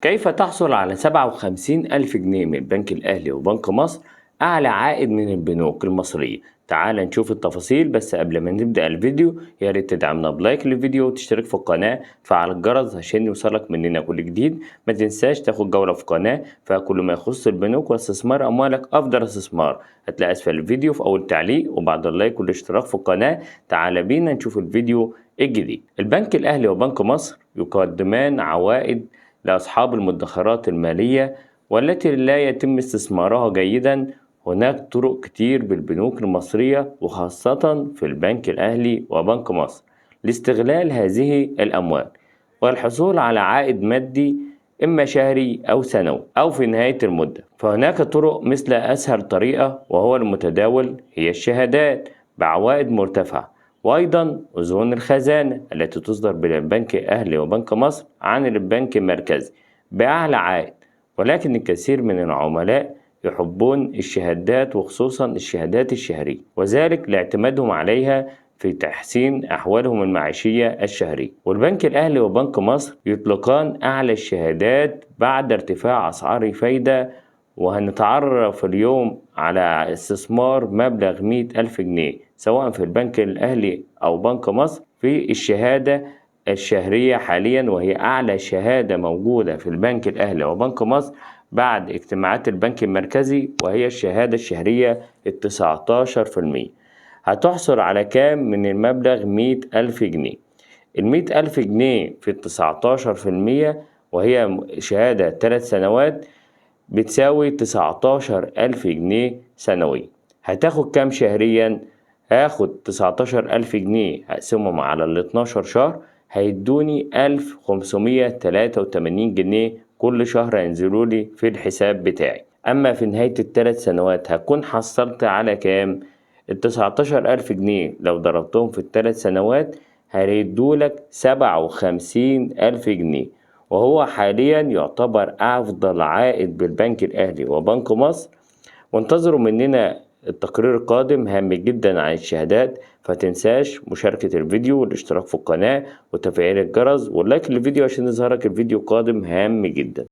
كيف تحصل على 57 ألف جنيه من البنك الأهلي وبنك مصر أعلى عائد من البنوك المصرية؟ تعال نشوف التفاصيل، بس قبل ما نبدأ الفيديو يا ريت تدعمنا بلايك للفيديو وتشترك في القناة وتفعل الجرس عشان يوصلك مننا كل جديد. ما تنساش تاخد جولة في القناة فيها كل ما يخص البنوك واستثمار أموالك أفضل استثمار. هتلاقي أسفل الفيديو في أول تعليق وبعد اللايك والاشتراك في القناة. تعال بينا نشوف الفيديو الجديد. البنك الأهلي وبنك مصر يقدمان عوائد لأصحاب المدخرات المالية والتي لا يتم استثمارها جيدا. هناك طرق كتير بالبنوك المصرية وخاصة في البنك الأهلي وبنك مصر لاستغلال هذه الأموال والحصول على عائد مادي، إما شهري أو سنوي أو في نهاية المدة. فهناك طرق مثل أسهل طريقة وهو المتداول هي الشهادات بعوائد مرتفعة، وأيضا أذون الخزانة التي تصدر بين البنك الأهلي وبنك مصر عن البنك المركزي بأعلى عائد. ولكن الكثير من العملاء يحبون الشهادات وخصوصا الشهادات الشهرية، وذلك لاعتمادهم عليها في تحسين أحوالهم المعيشية الشهرية. والبنك الأهلي وبنك مصر يطلقان أعلى الشهادات بعد ارتفاع أسعار الفايدة. وهنتعرف اليوم على استثمار مبلغ 100 ألف جنيه سواء في البنك الأهلي أو بنك مصر في الشهادة الشهرية حاليا، وهي أعلى شهادة موجودة في البنك الأهلي وبنك مصر بعد اجتماعات البنك المركزي، وهي الشهادة الشهرية 19%. هتحصل على كام من المبلغ؟ 100 ألف جنيه. 100 ألف جنيه في 19%، وهي شهادة 3 سنوات، بتساوي 19 ألف جنيه سنويا. هتاخد كام شهريا؟ هاخد 19 ألف جنيه هقسمهم على 12 شهر هيدوني 1583 جنيه كل شهر هينزلولي في الحساب بتاعي. أما في نهاية ال3 سنوات هكون حصلت على كام؟ ال19 ألف جنيه لو ضربتهم في ال3 سنوات هيدولك 57 ألف جنيه، وهو حاليا يعتبر أفضل عائد بالبنك الأهلي وبنك مصر. وانتظروا مننا التقرير القادم هام جدا عن الشهادات. فتنساش مشاركة الفيديو والاشتراك في القناة وتفعيل الجرس واللايك للفيديو عشان يظهرك الفيديو القادم هام جدا.